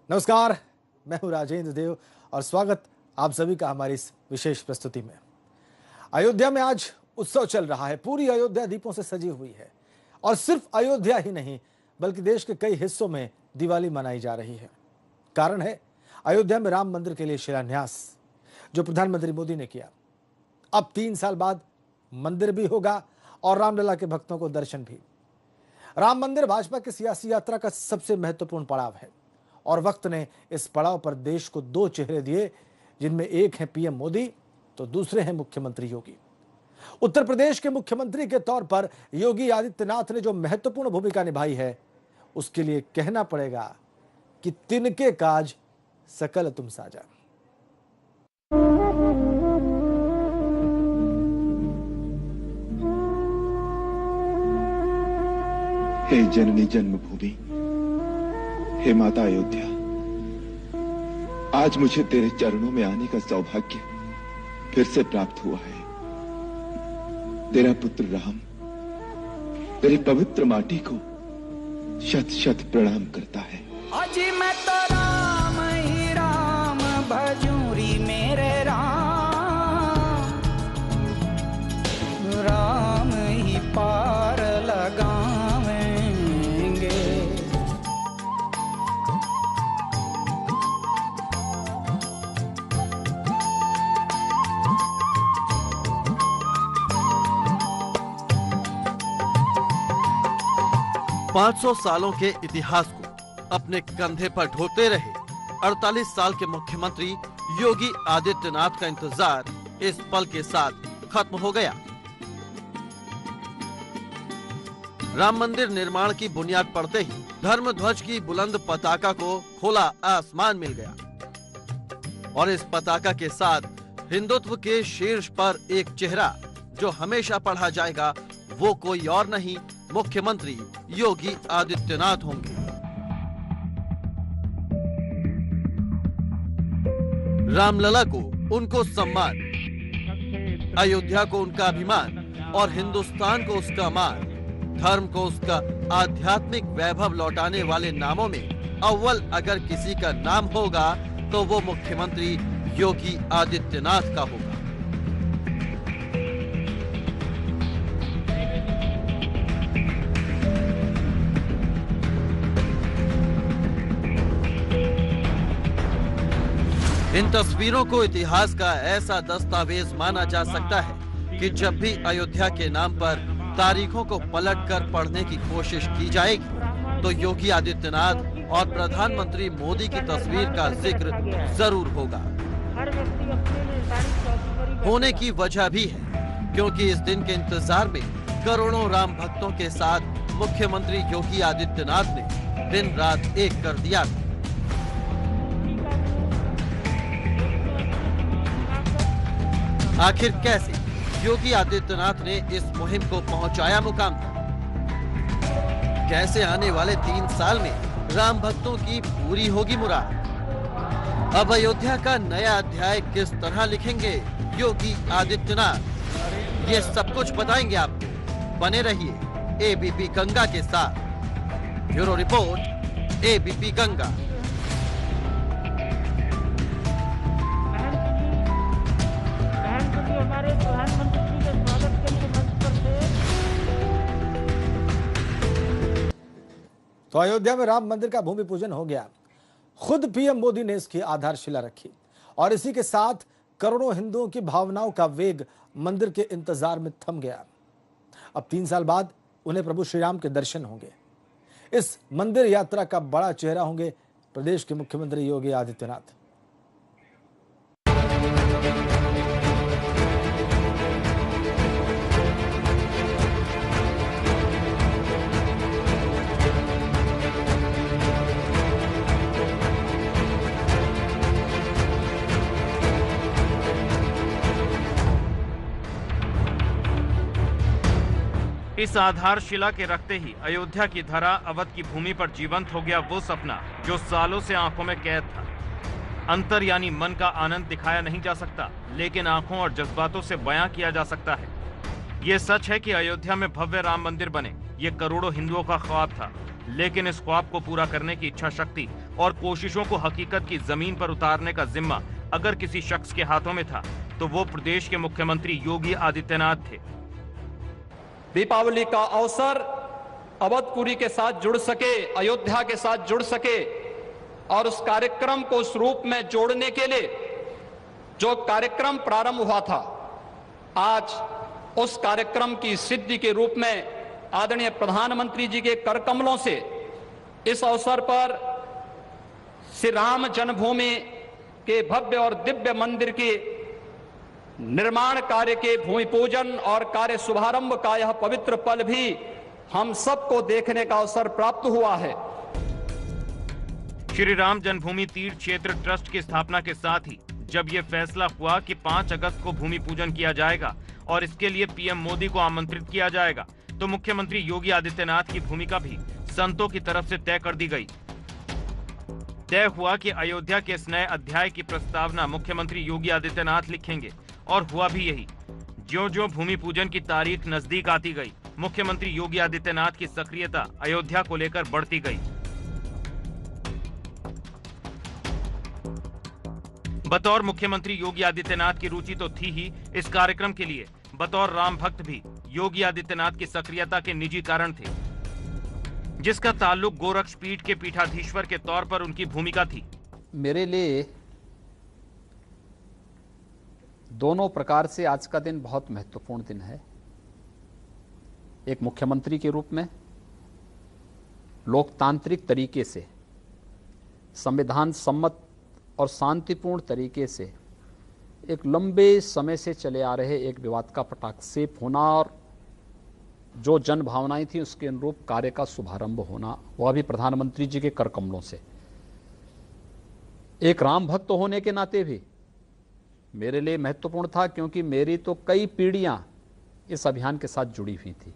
नमस्कार, मैं हूं राजेंद्र देव और स्वागत आप सभी का हमारी इस विशेष प्रस्तुति में। अयोध्या में आज उत्सव चल रहा है। पूरी अयोध्या दीपों से सजी हुई है और सिर्फ अयोध्या ही नहीं बल्कि देश के कई हिस्सों में दिवाली मनाई जा रही है। कारण है अयोध्या में राम मंदिर के लिए शिलान्यास जो प्रधानमंत्री मोदी ने किया। अब 3 साल बाद मंदिर भी होगा और रामलला के भक्तों को दर्शन भी। राम मंदिर भाजपा की सियासी यात्रा का सबसे महत्वपूर्ण पड़ाव है और वक्त ने इस पड़ाव पर देश को 2 चेहरे दिए, जिनमें एक है पीएम मोदी तो दूसरे हैं मुख्यमंत्री योगी। उत्तर प्रदेश के मुख्यमंत्री के तौर पर योगी आदित्यनाथ ने जो महत्वपूर्ण भूमिका निभाई है उसके लिए कहना पड़ेगा कि तिनके काज सकल तुम साजा। हे जननी जन्मभूमि, हे माता अयोध्या, आज मुझे तेरे चरणों में आने का सौभाग्य फिर से प्राप्त हुआ है। तेरा पुत्र राम तेरी पवित्र माटी को शत शत प्रणाम करता है। अजी मैं तो राम ही राम भजूरी मेरे राम, राम ही पार लगावेंगे। 500 सालों के इतिहास को अपने कंधे पर ढोते रहे 48 साल के मुख्यमंत्री योगी आदित्यनाथ का इंतजार इस पल के साथ खत्म हो गया। राम मंदिर निर्माण की बुनियाद पड़ते ही धर्म ध्वज की बुलंद पताका को खुला आसमान मिल गया और इस पताका के साथ हिंदुत्व के शीर्ष पर एक चेहरा जो हमेशा पढ़ा जाएगा, वो कोई और नहीं मुख्यमंत्री योगी आदित्यनाथ होंगे। रामलला को उनको सम्मान, अयोध्या को उनका अभिमान और हिंदुस्तान को उसका मान, धर्म को उसका आध्यात्मिक वैभव लौटाने वाले नामों में अव्वल अगर किसी का नाम होगा तो वो मुख्यमंत्री योगी आदित्यनाथ का होगा। इन तस्वीरों को इतिहास का ऐसा दस्तावेज माना जा सकता है कि जब भी अयोध्या के नाम पर तारीखों को पलटकर पढ़ने की कोशिश की जाएगी तो योगी आदित्यनाथ और प्रधानमंत्री मोदी की तस्वीर का जिक्र जरूर होगा। होने की वजह भी है क्योंकि इस दिन के इंतजार में करोड़ों राम भक्तों के साथ मुख्यमंत्री योगी आदित्यनाथ ने दिन रात एक कर दिया था। आखिर कैसे योगी आदित्यनाथ ने इस मुहिम को पहुंचाया मुकाम तक? कैसे आने वाले 3 साल में राम भक्तों की पूरी होगी मुराद? अब अयोध्या का नया अध्याय किस तरह लिखेंगे योगी आदित्यनाथ? ये सब कुछ बताएंगे आपको। बने रहिए एबीपी गंगा के साथ। Bureau report, ABP Ganga. तो अयोध्या में राम मंदिर का भूमि पूजन हो गया। खुद पीएम मोदी ने इसकी आधारशिला रखी और इसी के साथ करोड़ों हिंदुओं की भावनाओं का वेग मंदिर के इंतजार में थम गया। अब 3 साल बाद उन्हें प्रभु श्री राम के दर्शन होंगे। इस मंदिर यात्रा का बड़ा चेहरा होंगे प्रदेश के मुख्यमंत्री योगी आदित्यनाथ। इस आधारशिला के रखते ही अयोध्या की धरा अवध की भूमि पर जीवंत हो गया वो सपना जो सालों से आंखों में कैद था। अंतर यानी मन का आनंद दिखाया नहीं जा सकता, लेकिन आंखों और जज्बातों से बयां किया जा सकता है। ये सच है कि अयोध्या में भव्य राम मंदिर बने, ये करोड़ों हिंदुओं का ख्वाब था, लेकिन इस ख्वाब को पूरा करने की इच्छा शक्ति और कोशिशों को हकीकत की जमीन पर उतारने का जिम्मा अगर किसी शख्स के हाथों में था तो वो प्रदेश के मुख्यमंत्री योगी आदित्यनाथ थे। दीपावली का अवसर अवधपुरी के साथ जुड़ सके, अयोध्या के साथ जुड़ सके और उस कार्यक्रम को उस रूप में जोड़ने के लिए जो कार्यक्रम प्रारंभ हुआ था, आज उस कार्यक्रम की सिद्धि के रूप में आदरणीय प्रधानमंत्री जी के कर कमलों से इस अवसर पर श्री राम जन्मभूमि के भव्य और दिव्य मंदिर के निर्माण कार्य के भूमि पूजन और कार्य शुभारंभ का यह पवित्र पल भी हम सबको देखने का अवसर प्राप्त हुआ है। श्री राम जन्मभूमि तीर्थ क्षेत्र ट्रस्ट की स्थापना के साथ ही जब ये फैसला हुआ कि 5 अगस्त को भूमि पूजन किया जाएगा और इसके लिए पीएम मोदी को आमंत्रित किया जाएगा, तो मुख्यमंत्री योगी आदित्यनाथ की भूमिका भी संतों की तरफ से तय कर दी गई। तय हुआ कि अयोध्या के इस नए अध्याय की प्रस्तावना मुख्यमंत्री योगी आदित्यनाथ लिखेंगे और हुआ भी यही। ज्यों-ज्यों भूमि पूजन की तारीख नजदीक आती गई, मुख्यमंत्री योगी आदित्यनाथ की सक्रियता अयोध्या को लेकर बढ़ती गई। बतौर मुख्यमंत्री योगी आदित्यनाथ की रुचि तो थी ही इस कार्यक्रम के लिए, बतौर राम भक्त भी योगी आदित्यनाथ की सक्रियता के निजी कारण थे, जिसका ताल्लुक गोरक्ष पीठ के पीठाधीश्वर के तौर पर उनकी भूमिका थी। मेरे लिए दोनों प्रकार से आज का दिन बहुत महत्वपूर्ण दिन है। एक मुख्यमंत्री के रूप में लोकतांत्रिक तरीके से, संविधान सम्मत और शांतिपूर्ण तरीके से एक लंबे समय से चले आ रहे एक विवाद का पटाक्षेप होना और जो जन भावनाएं थी उसके अनुरूप कार्य का शुभारंभ होना, वह भी प्रधानमंत्री जी के कर कमलों से। एक राम भक्त होने के नाते भी मेरे लिए महत्वपूर्ण था, क्योंकि मेरी तो कई पीढ़ियां इस अभियान के साथ जुड़ी हुई थी।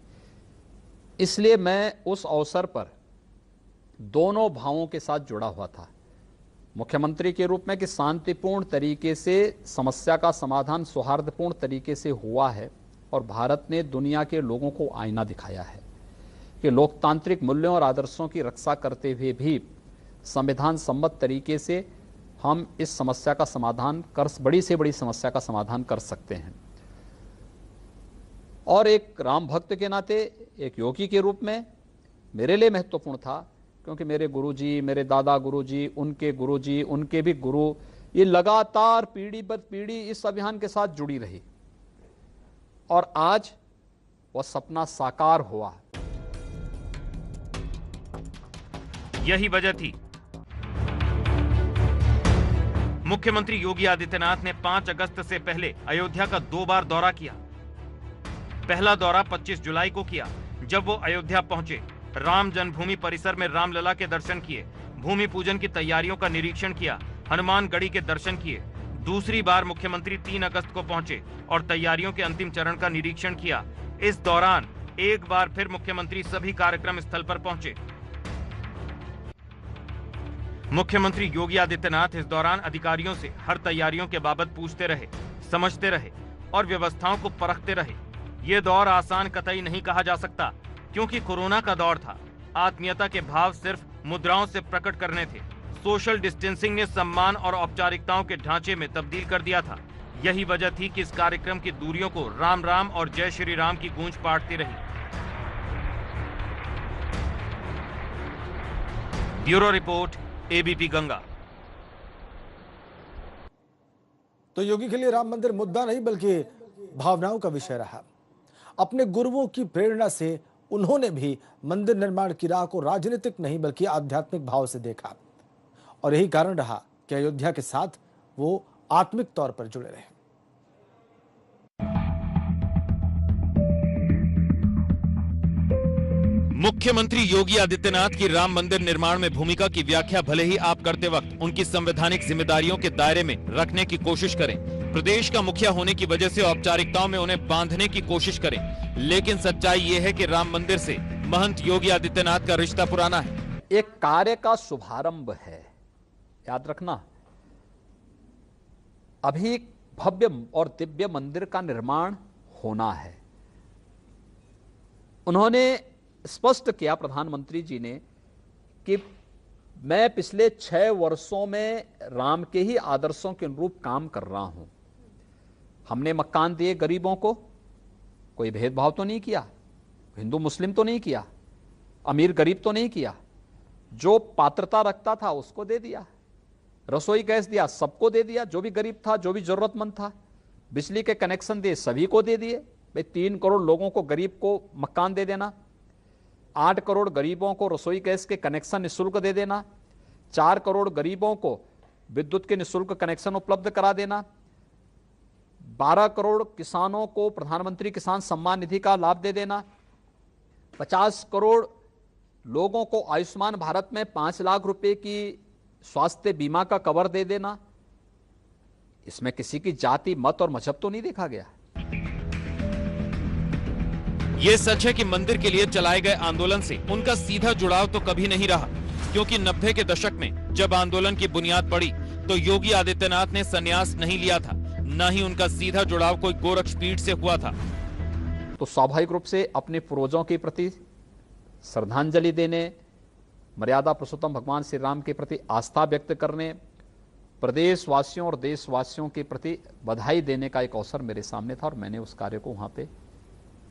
इसलिए मैं उस अवसर पर दोनों भावों के साथ जुड़ा हुआ था। मुख्यमंत्री के रूप में कि शांतिपूर्ण तरीके से समस्या का समाधान सौहार्दपूर्ण तरीके से हुआ है और भारत ने दुनिया के लोगों को आईना दिखाया है कि लोकतांत्रिक मूल्यों और आदर्शों की रक्षा करते हुए भी संविधान सम्मत तरीके से हम इस समस्या का समाधान बड़ी से बड़ी समस्या का समाधान कर सकते हैं। और एक राम भक्त के नाते, एक योगी के रूप में मेरे लिए महत्वपूर्ण था, क्योंकि मेरे गुरुजी, मेरे दादा गुरुजी, उनके भी गुरु, ये लगातार पीढ़ी पर पीढ़ी इस अभियान के साथ जुड़ी रही और आज वह सपना साकार हुआ। यही वजह थी मुख्यमंत्री योगी आदित्यनाथ ने 5 अगस्त से पहले अयोध्या का 2 बार दौरा किया। पहला दौरा 25 जुलाई को किया, जब वो अयोध्या पहुंचे, राम जन्मभूमि परिसर में रामलला के दर्शन किए, भूमि पूजन की तैयारियों का निरीक्षण किया, हनुमान गढ़ी के दर्शन किए। दूसरी बार मुख्यमंत्री 3 अगस्त को पहुंचे और तैयारियों के अंतिम चरण का निरीक्षण किया। इस दौरान एक बार फिर मुख्यमंत्री सभी कार्यक्रम स्थल पर पहुंचे। मुख्यमंत्री योगी आदित्यनाथ इस दौरान अधिकारियों से हर तैयारियों के बाबत पूछते रहे, समझते रहे और व्यवस्थाओं को परखते रहे। ये दौर आसान कतई नहीं कहा जा सकता, क्योंकि कोरोना का दौर था। आत्मीयता के भाव सिर्फ मुद्राओं से प्रकट करने थे। सोशल डिस्टेंसिंग ने सम्मान और औपचारिकताओं के ढांचे में तब्दील कर दिया था। यही वजह थी कि इस कार्यक्रम की दूरियों को राम राम और जय श्री राम की गूंज पाटती रही। Bureau report, ABP Ganga. तो योगी के लिए राम मंदिर मुद्दा नहीं बल्कि भावनाओं का विषय रहा। अपने गुरुओं की प्रेरणा से उन्होंने भी मंदिर निर्माण की राह को राजनीतिक नहीं बल्कि आध्यात्मिक भाव से देखा और यही कारण रहा कि अयोध्या के साथ वो आत्मिक तौर पर जुड़े रहे। मुख्यमंत्री योगी आदित्यनाथ की राम मंदिर निर्माण में भूमिका की व्याख्या भले ही आप करते वक्त उनकी संवैधानिक जिम्मेदारियों के दायरे में रखने की कोशिश करें, प्रदेश का मुखिया होने की वजह से औपचारिकताओं में उन्हें बांधने की कोशिश करें, लेकिन सच्चाई ये है कि राम मंदिर से महंत योगी आदित्यनाथ का रिश्ता पुराना है। एक कार्य का शुभारंभ है, याद रखना। अभी भव्य और दिव्य मंदिर का निर्माण होना है उन्होंने स्पष्ट किया प्रधानमंत्री जी ने कि मैं पिछले 6 वर्षों में राम के ही आदर्शों के अनुरूप काम कर रहा हूं। हमने मकान दिए गरीबों को, कोई भेदभाव तो नहीं किया, हिंदू मुस्लिम तो नहीं किया, अमीर गरीब तो नहीं किया, जो पात्रता रखता था उसको दे दिया, रसोई गैस दिया सबको दे दिया, जो भी गरीब था, जो भी जरूरतमंद था, बिजली के कनेक्शन दिए सभी को दे दिए। भाई 3 करोड़ लोगों को, गरीब को मकान दे देना, 8 करोड़ गरीबों को रसोई गैस के कनेक्शन निःशुल्क दे देना, 4 करोड़ गरीबों को विद्युत के निःशुल्क कनेक्शन उपलब्ध करा देना, 12 करोड़ किसानों को प्रधानमंत्री किसान सम्मान निधि का लाभ दे देना, 50 करोड़ लोगों को आयुष्मान भारत में 5 लाख रुपए की स्वास्थ्य बीमा का कवर दे देना। इसमें किसी की जाति, मत और मजहब तो नहीं देखा गया। ये सच है कि मंदिर के लिए चलाए गए आंदोलन से उनका सीधा जुड़ाव तो कभी नहीं रहा, क्योंकि 90 के दशक में जब आंदोलन की बुनियाद पड़ी तो योगी आदित्यनाथ ने संन्यास नहीं लिया था, न ही उनका सीधा जुड़ाव कोई गोरक्ष पीठ से हुआ था। तो स्वाभाविक रूप से अपने पूर्वजों के प्रति श्रद्धांजलि देने, मर्यादा पुरुषोत्तम भगवान श्री राम के प्रति आस्था व्यक्त करने, प्रदेशवासियों और देशवासियों के प्रति बधाई देने का एक अवसर मेरे सामने था और मैंने उस कार्य को वहां पे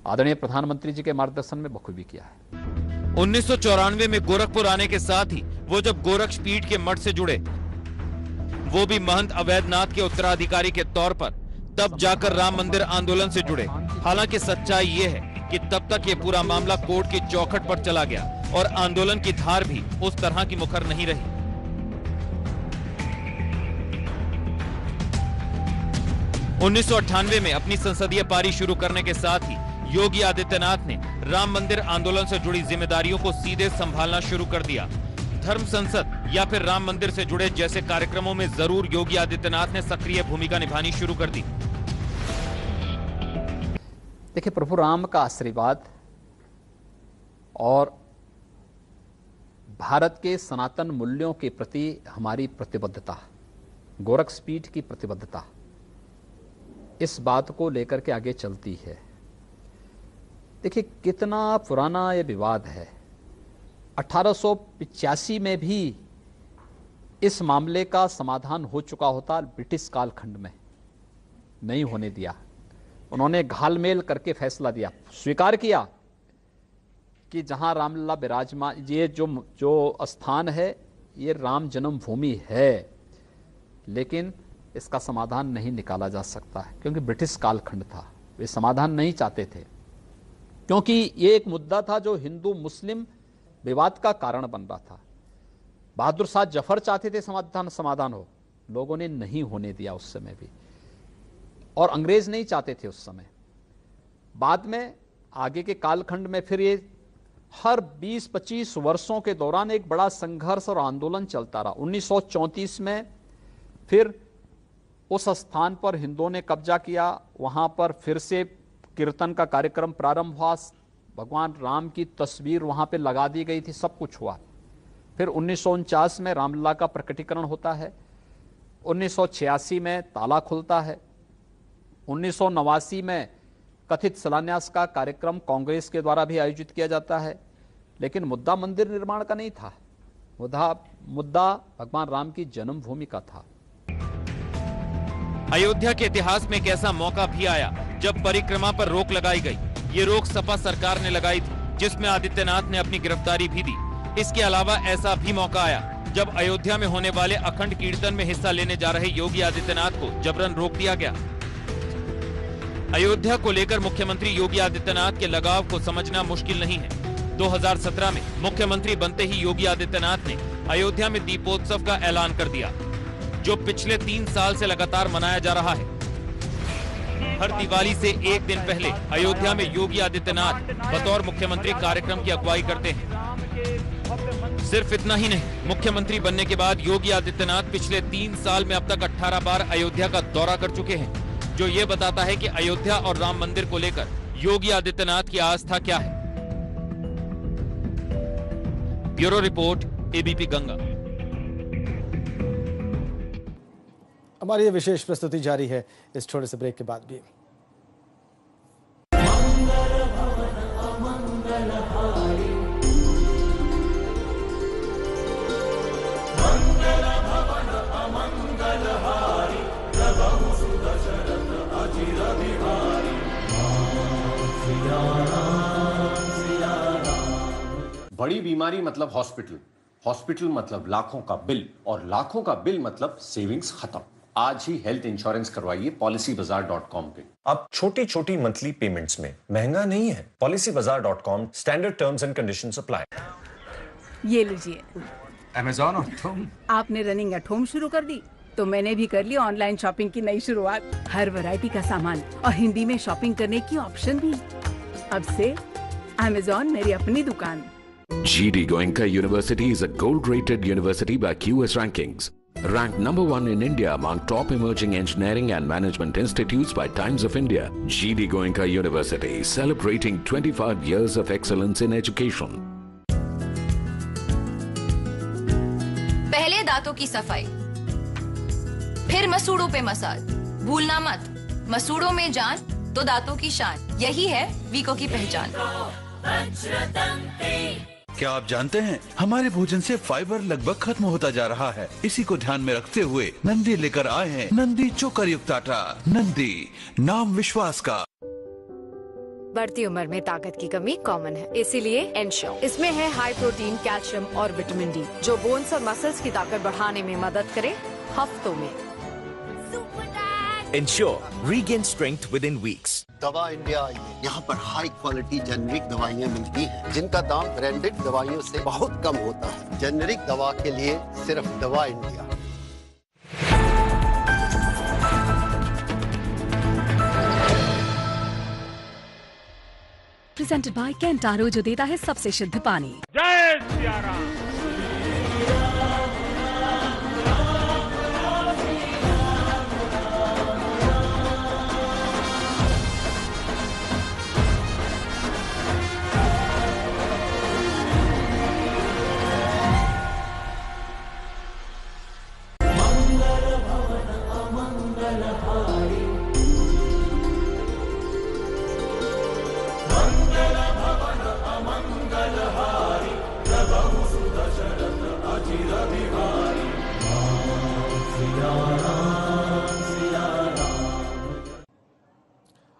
आदरणीय प्रधानमंत्री जी के मार्गदर्शन में बखूबी किया है। 1994 में गोरखपुर आने के साथ ही वो जब गोरक्ष पीठ के मठ से जुड़े, वो भी महंत अवैधनाथ के उत्तराधिकारी के तौर पर, तब जाकर राम मंदिर आंदोलन से जुड़े। हालांकि सच्चाई ये है कि तब तक ये पूरा मामला कोर्ट की चौखट पर चला गया और आंदोलन की धार भी उस तरह की मुखर नहीं रही। 1998 में अपनी संसदीय पारी शुरू करने के साथ ही योगी आदित्यनाथ ने राम मंदिर आंदोलन से जुड़ी जिम्मेदारियों को सीधे संभालना शुरू कर दिया। धर्म संसद या फिर राम मंदिर से जुड़े जैसे कार्यक्रमों में जरूर योगी आदित्यनाथ ने सक्रिय भूमिका निभानी शुरू कर दी। देखिए, प्रभु राम का आशीर्वाद और भारत के सनातन मूल्यों के प्रति हमारी प्रतिबद्धता, गोरक्ष पीठ की प्रतिबद्धता, इस बात को लेकर के आगे चलती है। देखिए कितना पुराना ये विवाद है। 1885 में भी इस मामले का समाधान हो चुका होता, ब्रिटिश कालखंड में नहीं होने दिया। उन्होंने घालमेल करके फैसला दिया, स्वीकार किया कि जहां रामलला विराजमान, ये जो स्थान है ये राम जन्मभूमि है, लेकिन इसका समाधान नहीं निकाला जा सकता है, क्योंकि ब्रिटिश कालखंड था, वे समाधान नहीं चाहते थे, क्योंकि ये एक मुद्दा था जो हिंदू मुस्लिम विवाद का कारण बन रहा था। बहादुर शाह जफर चाहते थे समाधान हो, लोगों ने नहीं होने दिया उस समय भी, और अंग्रेज नहीं चाहते थे उस समय। बाद में आगे के कालखंड में फिर ये हर 20-25 वर्षों के दौरान एक बड़ा संघर्ष और आंदोलन चलता रहा। 1934 में फिर उस स्थान पर हिंदुओं ने कब्जा किया, वहां पर फिर से कीर्तन का कार्यक्रम प्रारंभ हुआ, भगवान राम की तस्वीर वहां पे लगा दी गई थी, सब कुछ हुआ। फिर 1949 में रामलला का प्रकटीकरण होता है, 1986 में ताला खुलता है, 1989 में कथित शिलान्यास का कार्यक्रम कांग्रेस के द्वारा भी आयोजित किया जाता है, लेकिन मुद्दा मंदिर निर्माण का नहीं था, मुद्दा भगवान राम की जन्मभूमि का था। अयोध्या के इतिहास में एक ऐसा मौका भी आया जब परिक्रमा पर रोक लगाई गई। ये रोक सपा सरकार ने लगाई थी, जिसमें आदित्यनाथ ने अपनी गिरफ्तारी भी दी। इसके अलावा ऐसा भी मौका आया जब अयोध्या में होने वाले अखंड कीर्तन में हिस्सा लेने जा रहे योगी आदित्यनाथ को जबरन रोक दिया गया। अयोध्या को लेकर मुख्यमंत्री योगी आदित्यनाथ के लगाव को समझना मुश्किल नहीं है। 2017 में मुख्यमंत्री बनते ही योगी आदित्यनाथ ने अयोध्या में दीपोत्सव का ऐलान कर दिया, जो पिछले 3 साल से लगातार मनाया जा रहा है। हर दिवाली से एक दिन पहले अयोध्या में योगी आदित्यनाथ बतौर मुख्यमंत्री कार्यक्रम की अगुवाई करते हैं। सिर्फ इतना ही नहीं, मुख्यमंत्री बनने के बाद योगी आदित्यनाथ पिछले 3 साल में अब तक 18 बार अयोध्या का दौरा कर चुके हैं, जो ये बताता है कि अयोध्या और राम मंदिर को लेकर योगी आदित्यनाथ की आस्था क्या है। Bureau report, ABP Ganga. हमारी ये विशेष प्रस्तुति जारी है इस छोटे से ब्रेक के बाद भी। बड़ी बीमारी मतलब हॉस्पिटल, हॉस्पिटल मतलब लाखों का बिल, और लाखों का बिल मतलब सेविंग्स खत्म। आज ही हेल्थ इंश्योरेंस करवाइए policybazaar.com पे। अब छोटी छोटी मंथली पेमेंट्स में महंगा नहीं है। policybazaar.com, standard terms and conditions apply. ये लीजिए। अमेज़न और तुम? आपने रनिंग एट होम शुरू कर दी तो मैंने भी कर ली ऑनलाइन शॉपिंग की नई शुरुआत। हर वैरायटी का सामान और हिंदी में शॉपिंग करने की ऑप्शन भी। अब से अमेज़न मेरी अपनी दुकान। GD Goenka University is a gold-rated university by QS Rankings. Ranked number 1 in India among top emerging engineering and management institutes by Times of India. GD Goenka University, celebrating 25 years of excellence in education. पहले दांतों की सफाई, फिर मसूड़ों पे massage. भूलना मत, मसूड़ों में जान तो दांतों की शान। यही है वीको की पहचान। क्या आप जानते हैं हमारे भोजन से फाइबर लगभग खत्म होता जा रहा है। इसी को ध्यान में रखते हुए नंदी लेकर आए हैं नंदी चोकर युक्त आटा। नंदी, नाम विश्वास का। बढ़ती उम्र में ताकत की कमी कॉमन है, इसीलिए एनश्योर। इसमें है हाई प्रोटीन, कैल्शियम और विटामिन डी, जो बोन्स और मसल्स की ताकत बढ़ाने में मदद करे हफ्तों में। Ensure regain strength within weeks. दवा इंडिया आई है। यहाँ पर हाई क्वालिटी जेनेरिक दवाइयाँ मिलती हैं, जिनका दाम ब्रांडेड दवाइयों से बहुत कम होता है। जेनेरिक दवा के लिए सिर्फ दवा इंडिया। प्रेजेंटेड बाय केंटारो, जो देता है सबसे शुद्ध पानी। जय सिया राम।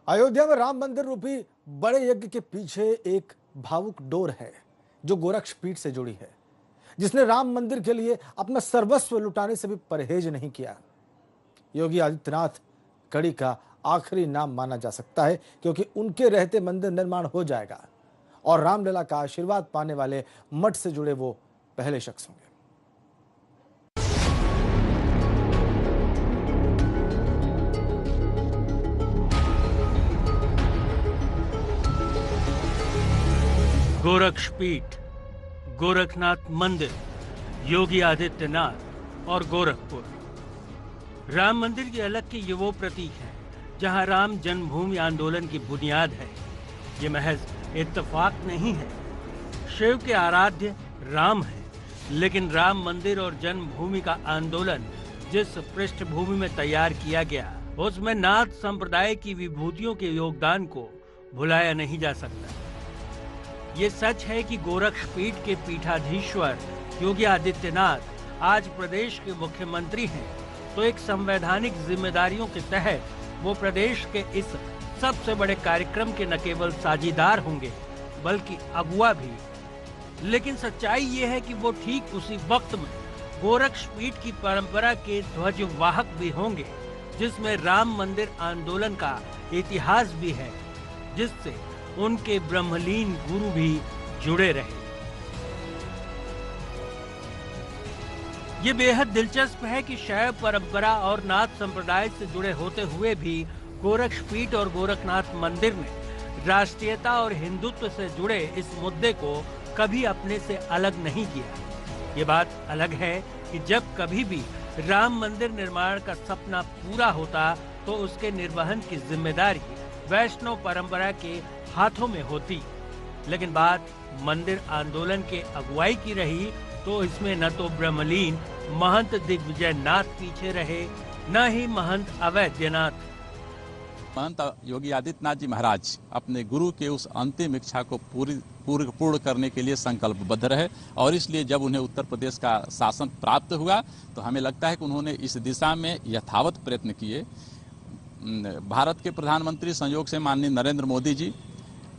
अयोध्या में राम मंदिर रूपी बड़े यज्ञ के पीछे एक भावुक डोर है जो गोरक्ष पीठ से जुड़ी है, जिसने राम मंदिर के लिए अपना सर्वस्व लुटाने से भी परहेज नहीं किया। योगी आदित्यनाथ कड़ी का आखिरी नाम माना जा सकता है, क्योंकि उनके रहते मंदिर निर्माण हो जाएगा और रामलला का आशीर्वाद पाने वाले मठ से जुड़े वो पहले शख्स होंगे। गोरक्षपीठ, गोरखनाथ मंदिर, योगी आदित्यनाथ और गोरखपुर। राम मंदिर की अलग के ये वो प्रतीक है जहां राम जन्मभूमि आंदोलन की बुनियाद है। ये महज इत्तेफाक नहीं है। शिव के आराध्य राम है, लेकिन राम मंदिर और जन्मभूमि का आंदोलन जिस पृष्ठभूमि में तैयार किया गया, उसमें नाथ संप्रदाय की विभूतियों के योगदान को भुलाया नहीं जा सकता। ये सच है कि गोरक्षपीठ के पीठाधीश्वर योगी आदित्यनाथ आज प्रदेश के मुख्यमंत्री हैं, तो एक संवैधानिक जिम्मेदारियों के तहत वो प्रदेश के इस सबसे बड़े कार्यक्रम के न केवल साझीदार होंगे बल्कि अगुवा भी। लेकिन सच्चाई ये है कि वो ठीक उसी वक्त में गोरक्षपीठ की परंपरा के ध्वजवाहक भी होंगे, जिसमें राम मंदिर आंदोलन का इतिहास भी है, जिससे उनके ब्रह्मलीन गुरु भी जुड़े रहे। ये बेहद दिलचस्प है कि शैव परंपरा और नाथ संप्रदाय से जुड़े होते हुए भी गोरक्षपीठ और गोरखनाथ मंदिर ने राष्ट्रीयता और हिंदुत्व से जुड़े इस मुद्दे को कभी अपने से अलग नहीं किया। ये बात अलग है कि जब कभी भी राम मंदिर निर्माण का सपना पूरा होता तो उसके निर्वहन की जिम्मेदारी वैष्णव परंपरा के हाथों में होती। लेकिन बात मंदिर आंदोलन के अगुवाई की रही तो इसमें न तो ब्रह्मलीन महंत दिग्विजय नाथ पीछे रहे, न ही महंत अवैधनाथ। महंत योगी आदित्यनाथ जी महाराज अपने गुरु के उस अंतिम इच्छा को पूर्ण करने के लिए संकल्पबद्ध रहे, और इसलिए जब उन्हें उत्तर प्रदेश का शासन प्राप्त हुआ तो हमें लगता है कि उन्होंने इस दिशा में यथावत प्रयत्न किए। भारत के प्रधानमंत्री संयोग से माननीय नरेंद्र मोदी जी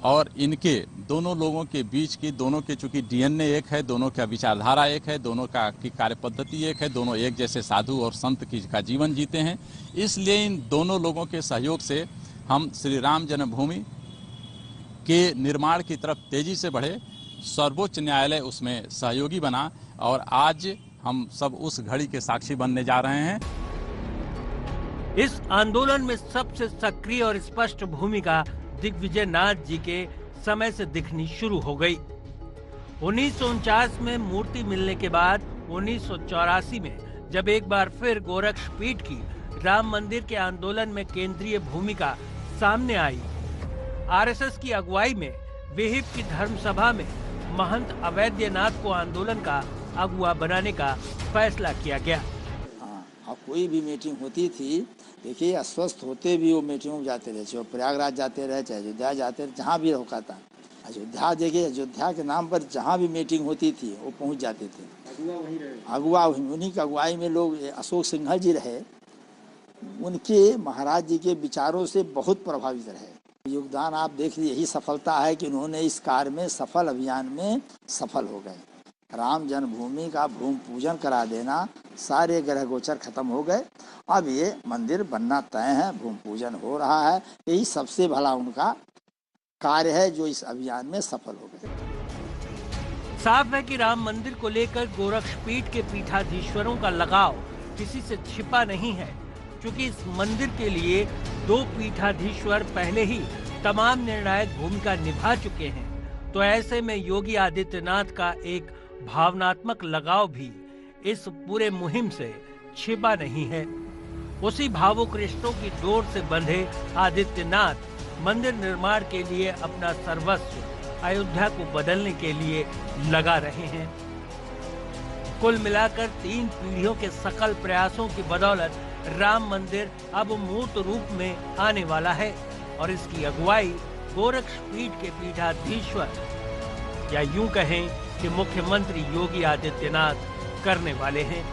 और इनके दोनों लोगों के बीच की, दोनों के चूंकि डीएनए एक है, दोनों का विचारधारा एक है, दोनों का की कार्य पद्धति एक है, दोनों एक जैसे साधु और संत का जीवन जीते हैं। इसलिए इन दोनों लोगों के सहयोग से हम श्री राम जन्मभूमि के निर्माण की तरफ तेजी से बढ़े। सर्वोच्च न्यायालय उसमें सहयोगी बना और आज हम सब उस घड़ी के साक्षी बनने जा रहे हैं। इस आंदोलन में सबसे सक्रिय और स्पष्ट भूमिका दिग्विजय नाथ जी के समय से दिखनी शुरू हो गई। 1949 में मूर्ति मिलने के बाद 1984 में जब एक बार फिर गोरक्षपीठ की राम मंदिर के आंदोलन में केंद्रीय भूमिका सामने आई, आरएसएस की अगुवाई में विहिप की धर्मसभा में महंत अवैधनाथ को आंदोलन का अगुवा बनाने का फैसला किया गया। हाँ, कोई भी मीटिंग होती थी, देखिए अस्वस्थ होते भी वो मीटिंग में जाते रहे, चाहे प्रयागराज जाते रहे, चाहे अयोध्या जाते रहे, जहाँ भी रोका था। अयोध्या देखिए, अयोध्या के नाम पर जहाँ भी मीटिंग होती थी वो पहुँच जाते थे। अगुवा उन्हीं की अगुवाई में लोग, अशोक सिंघल जी रहे, उनके महाराज जी के विचारों से बहुत प्रभावित रहे। योगदान आप देख लीजिए, यही सफलता है कि उन्होंने इस कार्य में सफल अभियान में सफल हो गए। राम जन्मभूमि का भूमि पूजन करा देना, सारे ग्रह गोचर खत्म हो गए। अब ये मंदिर बनना तय है, भूमि पूजन हो रहा है। यही सबसे भला उनका कार्य है जो इस अभियान में सफल हो गए। साफ है कि राम मंदिर को लेकर गोरक्षपीठ के पीठाधीश्वरों का लगाव किसी से छिपा नहीं है, क्योंकि इस मंदिर के लिए 2 पीठाधीश्वर पहले ही तमाम निर्णायक भूमिका निभा चुके हैं। तो ऐसे में योगी आदित्यनाथ का एक भावनात्मक लगाव भी इस पूरे मुहिम से छिपा नहीं है। उसी भावुक रिश्तों की डोर से बंधे आदित्यनाथ मंदिर निर्माण के लिए अपना सर्वस्व अयोध्या को बदलने के लिए लगा रहे हैं। कुल मिलाकर 3 पीढ़ियों के सकल प्रयासों की बदौलत राम मंदिर अब मूर्त रूप में आने वाला है और इसकी अगुवाई गोरक्षपीठ के पीठाधीश्वर या यूं कहें कि मुख्यमंत्री योगी आदित्यनाथ करने वाले हैं।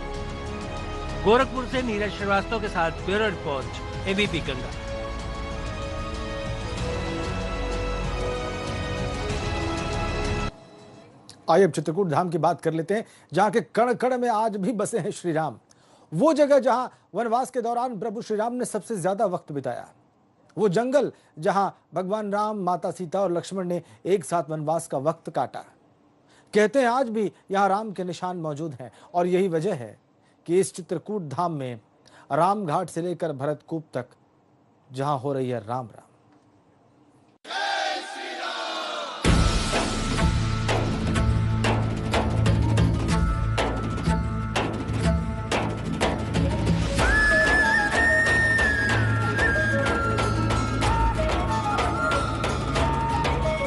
गोरखपुर से नीरज श्रीवास्तव के साथ ब्यूरो रिपोर्ट, एबीपी गंगा। आइए अब चित्रकूट धाम की बात कर लेते हैं, जहां के कण कण में आज भी बसे हैं श्री राम। वो जगह जहां वनवास के दौरान प्रभु श्री राम ने सबसे ज्यादा वक्त बिताया, वो जंगल जहां भगवान राम, माता सीता और लक्ष्मण ने एक साथ वनवास का वक्त काटा। कहते हैं आज भी यहां राम के निशान मौजूद हैं और यही वजह है कि इस चित्रकूट धाम में राम घाट से लेकर भरतकूप तक जहां हो रही है राम राम।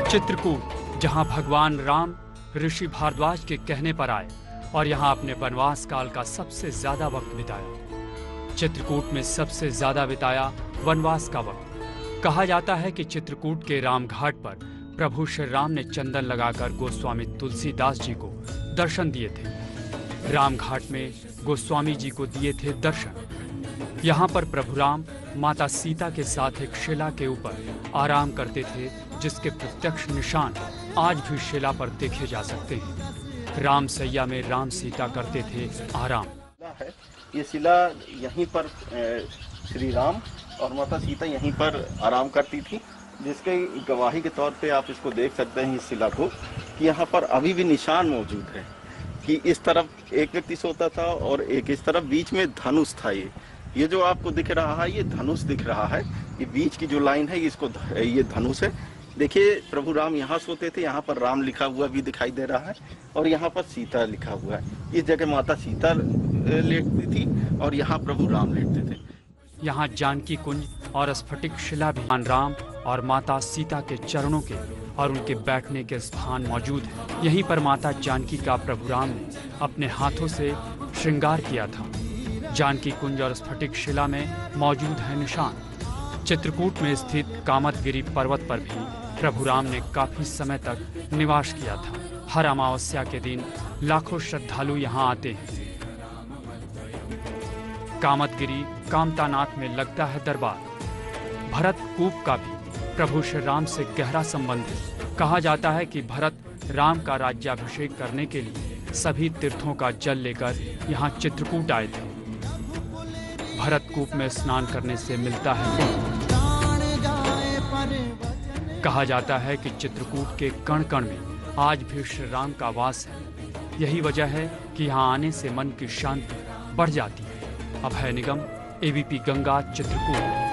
चित्रकूट, जहां भगवान राम ऋषि भारद्वाज के कहने पर आए और यहां अपने वनवास काल का सबसे ज्यादा वक्त बिताया। चित्रकूट में सबसे ज्यादा बिताया वनवास का वक्त। कहा जाता है कि चित्रकूट के राम घाट पर प्रभु श्री राम ने चंदन लगाकर गोस्वामी तुलसीदास जी को दर्शन दिए थे। राम घाट में गोस्वामी जी को दिए थे दर्शन। यहाँ पर प्रभु राम माता सीता के साथ एक शिला के ऊपर आराम करते थे, जिसके प्रत्यक्ष निशान आज भी शिला पर देखे जा सकते हैं। राम सैया में राम सीता करते थे आराम। ये शिला यहीं पर श्री राम और माता सीता यहीं पर आराम करती थी, जिसके गवाही के तौर पे आप इसको देख सकते हैं, इस शिला को, कि यहाँ पर अभी भी निशान मौजूद है कि इस तरफ एक व्यक्ति सोता था और एक इस तरफ, बीच में धनुष था। ये जो आपको दिख रहा है, ये धनुष दिख रहा है। ये बीच की जो लाइन है, इसको ये धनुष है। देखिए, प्रभु राम यहाँ सोते थे, यहाँ पर राम लिखा हुआ भी दिखाई दे रहा है और यहाँ पर सीता लिखा हुआ है। इस जगह माता सीता लेटती थी और यहाँ प्रभु राम लेटते थे। यहाँ जानकी कुंज और स्फटिक शिला भी राम और माता सीता के चरणों के और उनके बैठने के स्थान मौजूद है। यहीं पर माता जानकी का प्रभु राम ने अपने हाथों से श्रृंगार किया था। जानकी कुंज और स्फटिक शिला में मौजूद है निशान। चित्रकूट में स्थित कामतगिरी पर्वत पर भी प्रभु राम ने काफी समय तक निवास किया था। हर अमावस्या के दिन लाखों श्रद्धालु यहाँ आते हैं। कामतगिरी कामतानाथ में लगता है दरबार। भरतकूप का भी प्रभु श्री राम से गहरा संबंध है। कहा जाता है कि भरत राम का राज्याभिषेक करने के लिए सभी तीर्थों का जल लेकर यहाँ चित्रकूट आए थे। भरत कूप में स्नान करने से मिलता है पुण्य। कहा जाता है कि चित्रकूट के कण कण में आज भी श्री राम का वास है। यही वजह है कि यहाँ आने से मन की शांति बढ़ जाती है। अभय निगम, ABP गंगा, चित्रकूट।